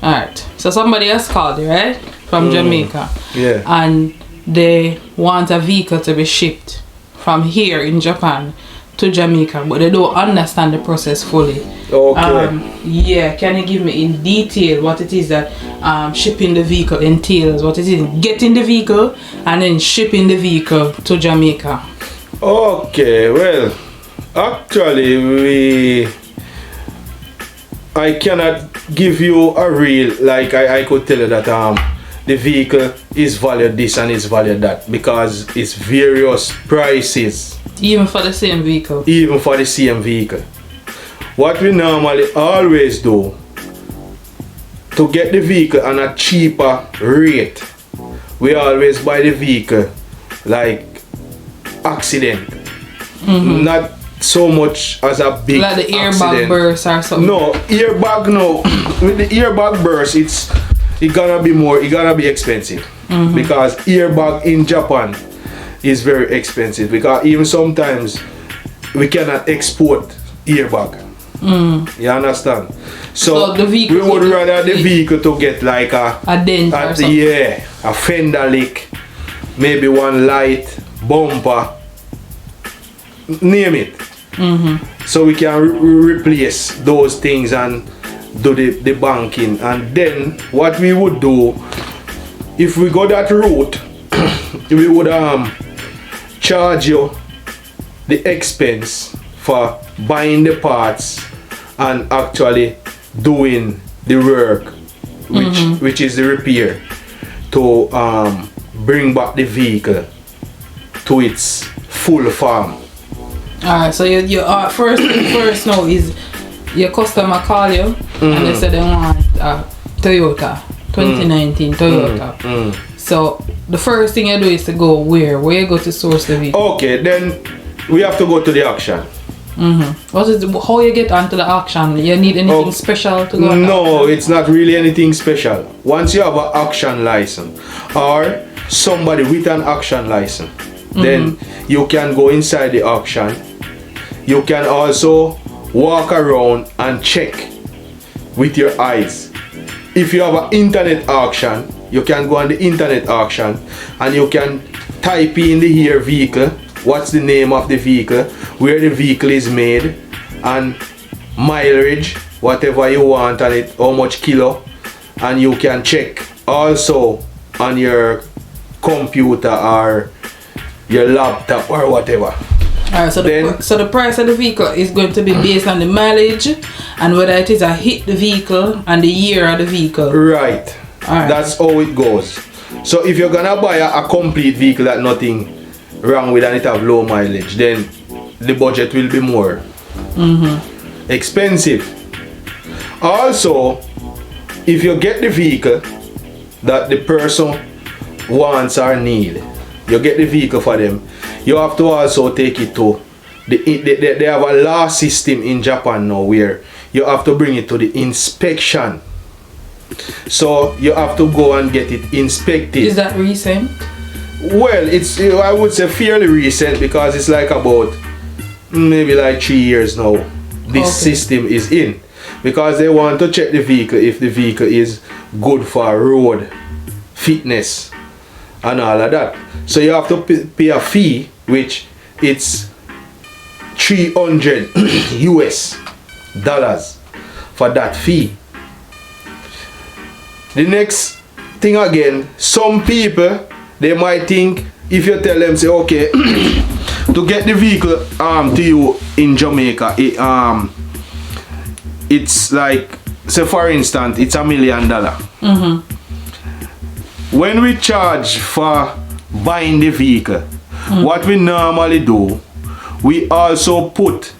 Alright. So somebody has called you, right? From Jamaica. Yeah. And they want a vehicle to be shipped from here in Japan to Jamaica, but they don't understand the process fully. Okay. Yeah, can you give me in detail what it is that shipping the vehicle entails, what it is getting the vehicle and then shipping the vehicle to Jamaica? Okay, well, actually I cannot give you a real, like I could tell you that the vehicle is valued this and is valued that, because it's various prices. Even for the same vehicle? Even for the same vehicle. What we normally always do to get the vehicle on a cheaper rate, we always buy the vehicle like accident. Not so much as a big like the airbag accident. burst or something. No, airbag no. With the airbag burst, it gonna be more, it gonna be expensive. Because airbag in Japan is very expensive, because even sometimes we cannot export airbag. You understand? So the vehicle we would rather the vehicle to get like a dent or something. Yeah, a fender lick, maybe one light, bumper, name it. So we can replace those things and do the banking. And then what we would do, if we go that route, we would charge you the expense for buying the parts and actually doing the work, which is the repair, to bring back the vehicle to its full form. Alright, so you first now is your customer call you and they said they want a Toyota 2019 Toyota. So the first thing you do is to go where you go to source the vehicle? Okay, then we have to go to the auction. What is how you get onto the auction? You need anything special to go? No, it's not really anything special. Once you have an auction license or somebody with an auction license, then you can go inside the auction. You can also walk around and check with your eyes. If you have an internet auction, you can go on the internet auction and you can type in the here vehicle, what's the name of the vehicle, where the vehicle is made, and mileage, whatever you want on it, how much kilo, and you can check also on your computer or your laptop or whatever. Alright, so the price of the vehicle is going to be based on the mileage and whether it is a hit the vehicle and the year of the vehicle. Right. Alright. That's how it goes. So if you're gonna buy a complete vehicle that nothing wrong with and it have low mileage, then the budget will be more expensive. Also, if you get the vehicle that the person wants or need, you get the vehicle for them, you have to also take it to they have a law system in Japan now where you have to bring it to the inspection. So you have to go and get it inspected. Is that recent? Well, it's, I would say, fairly recent, because it's like about maybe like 3 years now this system is in, because they want to check the vehicle if the vehicle is good for road fitness and all of that. So you have to pay a fee, which it's $300 US for that fee. The next thing again, some people, they might think, if you tell them, say, okay, to get the vehicle to you in Jamaica, it's like, say for instance, it's $1 million. When we charge for buying the vehicle, what we normally do, we also put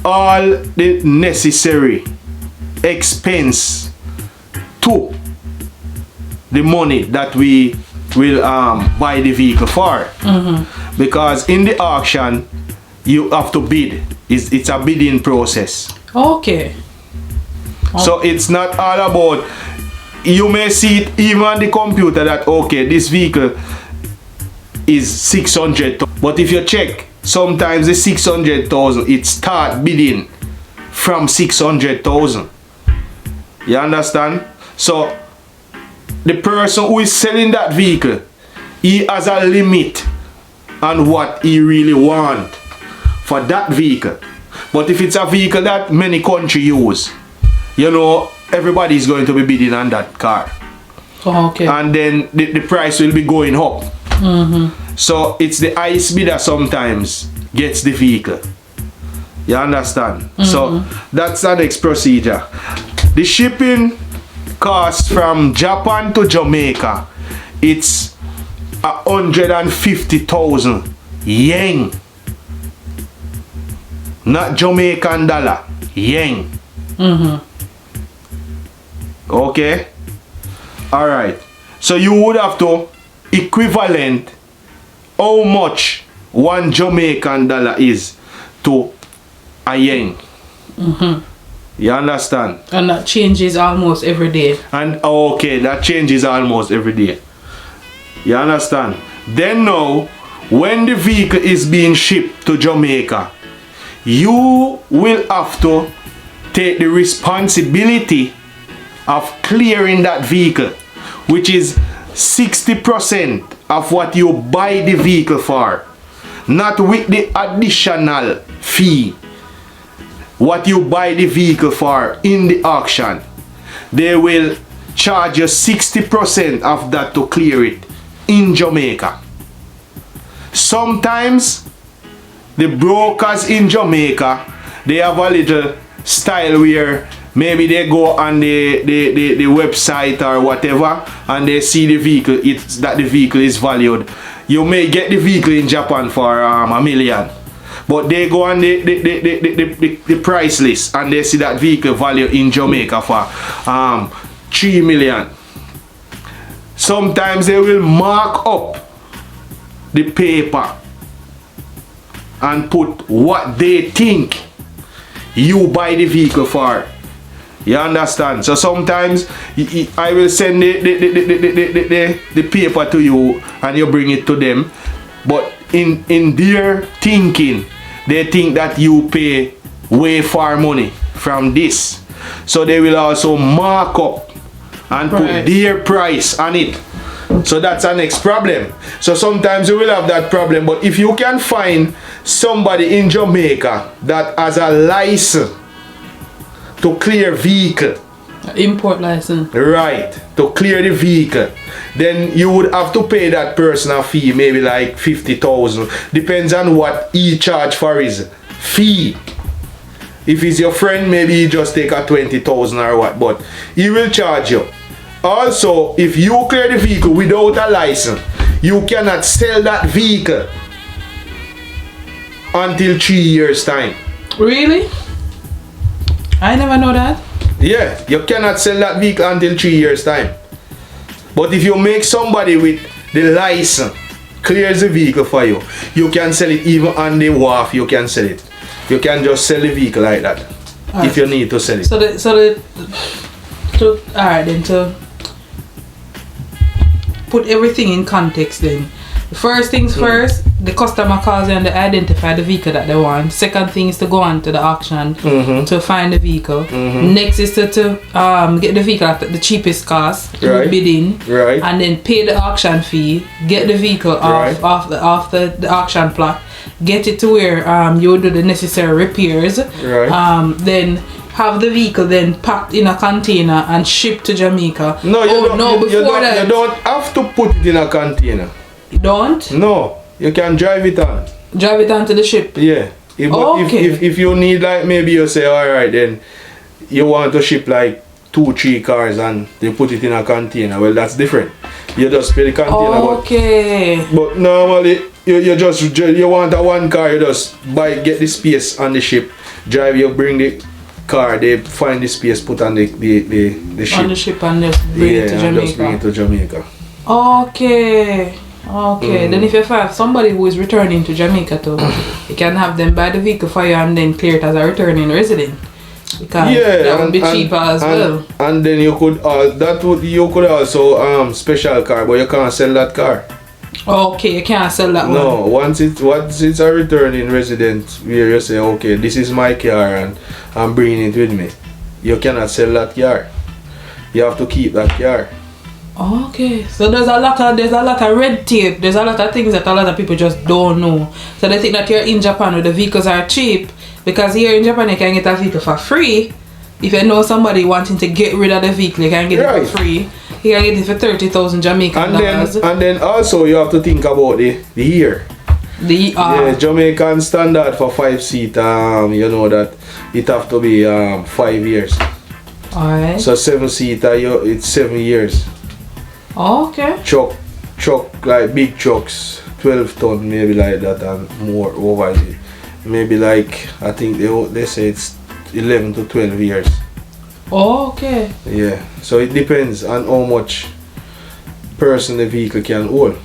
all the necessary expense to the money that we will buy the vehicle for. Because in the auction you have to bid. It's a bidding process. Okay. So it's not all about, you may see it even on the computer that okay, this vehicle is 600, but if you check, sometimes the 600,000 it start bidding from 600,000. You understand? So the person who is selling that vehicle, he has a limit on what he really want for that vehicle. But if it's a vehicle that many countries use, you know, everybody is going to be bidding on that car. Oh, okay. And then the price will be going up. So it's the highest bidder sometimes gets the vehicle. You understand? So that's the next procedure. The shipping cost from Japan to Jamaica, it's 150,000 yen. Not Jamaican dollar, yen. Okay? Alright. So you would have to equivalent how much one Jamaican dollar is to a yen. You understand? And that changes almost every day. And okay, that changes almost every day. You understand? Then now, when the vehicle is being shipped to Jamaica, you will have to take the responsibility of clearing that vehicle, which is 60% of what you buy the vehicle for, not with the additional fee. What you buy the vehicle for in the auction, they will charge you 60% of that to clear it in Jamaica. Sometimes the brokers in Jamaica, they have a little style where maybe they go on the website or whatever and they see the vehicle, it's that the vehicle is valued. You may get the vehicle in Japan for $1 million, but they go on the price list and they see that vehicle value in Jamaica for $3 million. Sometimes they will mark up the paper and put what they think you buy the vehicle for. You understand? So sometimes I will send the paper to you and you bring it to them, but in their thinking, they think that you pay way far money from this, so they will also mark up and put their price on it. So that's our next problem. So sometimes you will have that problem, but if you can find somebody in Jamaica that has a license to clear vehicle, import license, right, to clear the vehicle, then you would have to pay that person a fee, maybe like 50,000. Depends on what he charge for his fee. If he's your friend, maybe he just take a 20,000 or what, but he will charge you. Also, if you clear the vehicle without a license, you cannot sell that vehicle until 3 years time. Really? I never know that. Yeah, you cannot sell that vehicle until 3 years time. But if you make somebody with the license clears the vehicle for you, you can sell it even on the wharf. You can sell it. You can just sell the vehicle like that if you need to sell it. Alright, then to put everything in context, then the first things first, the customer calls you and they identify the vehicle that they want. Second thing is to go on to the auction to find the vehicle. Next is to get the vehicle at the cheapest cost, bidding, and then pay the auction fee, get the vehicle off the auction plot, get it to where you do the necessary repairs, then have the vehicle then packed in a container and shipped to Jamaica. No, you don't have to put it in a container. You don't? No, you can drive it on. Drive it onto the ship? Yeah. If you need, like, maybe you say, alright, then you want to ship like 2-3 cars and they put it in a container. Well, that's different. You just pay the container. Okay. But normally, you want a one car, you just get the space on the ship, drive, you bring the car, they find the space, put on the ship. On the ship and just bring it to Jamaica. Just bring it to Jamaica. Okay. Then if you have somebody who is returning to Jamaica too, you can have them buy the vehicle for you and then clear it as a returning resident. Because that would be cheaper as well. And then you could also special car, but you can't sell that car. Okay, you can't sell that one. No, once it's a returning resident where you say, okay, this is my car and I'm bringing it with me, you cannot sell that car. you have to keep that car. Okay, so there's a lot of red tape. There's a lot of things that a lot of people just don't know. So they think that you're in Japan where the vehicles are cheap, because here in Japan you can get a vehicle for free. If you know somebody wanting to get rid of the vehicle, you can get it for free. You can get it for 30,000 Jamaican dollars. And then also you have to think about the year. Yeah, Jamaican standard for 5-seat. You know that it have to be 5 years. Alright. So 7-seater, it's 7 years. Okay. Truck like big trucks, 12 ton maybe like that and more over it. Maybe like I think they say it's 11 to 12 years. Okay. Yeah. So it depends on how much person the vehicle can hold.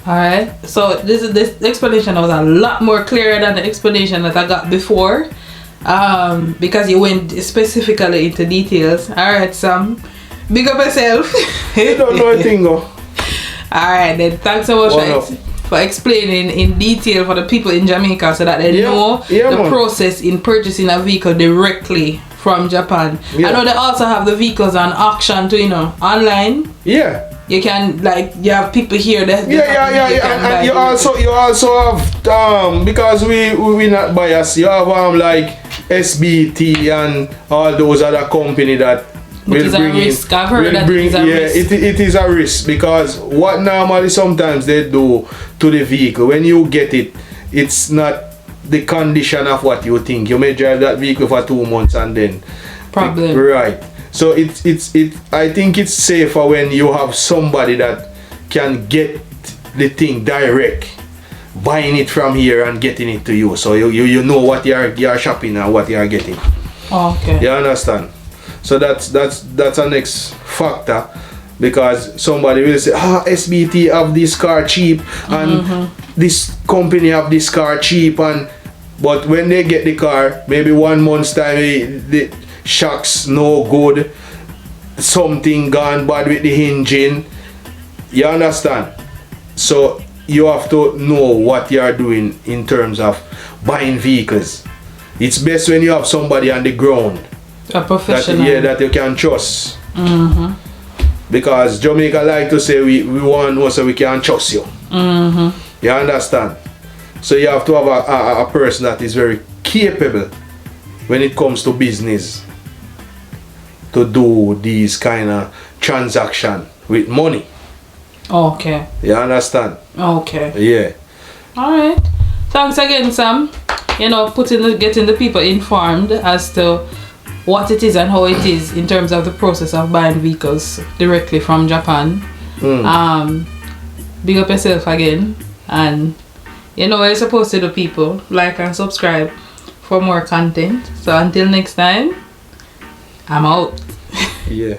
Alright. So this explanation was a lot more clearer than the explanation that I got before. Because you went specifically into details. Alright, Sam. Big up yourself. You don't know a thing, though. Alright, then thanks so much for explaining in detail for the people in Jamaica so that they know the process in purchasing a vehicle directly from Japan. I know they also have the vehicles on auction too, you know, online. Yeah. You can, like, you have people here that and you also have because we not biased, you have like SBT and all those other company that which is a risk. I've heard that it is a risk. It is a risk, because what normally sometimes they do to the vehicle, when you get it, it's not the condition of what you think. You may drive that vehicle for 2 months and then problem. Right. So I think it's safer when you have somebody that can get the thing direct, buying it from here and getting it to you. So you know what you're shopping and what you're getting. Okay. You understand? So that's a next factor, because somebody will say, SBT have this car cheap and this company have this car cheap, but when they get the car, maybe 1 month's time the shocks no good, something gone bad with the engine. You understand? So you have to know what you are doing in terms of buying vehicles. It's best when you have somebody on the ground, a professional, that you can trust. Because Jamaica like to say we want to know so we can trust you. You understand? So you have to have a person that is very capable when it comes to business, to do these kind of transaction with money. Okay. You understand? Okay. Yeah. Alright. Thanks again, Sam. You know, getting the people informed as to what it is and how it is in terms of the process of buying vehicles directly from Japan. Big up yourself again, and you know what you're supposed to do, people. Like and subscribe for more content. So until next time, I'm out. Yeah.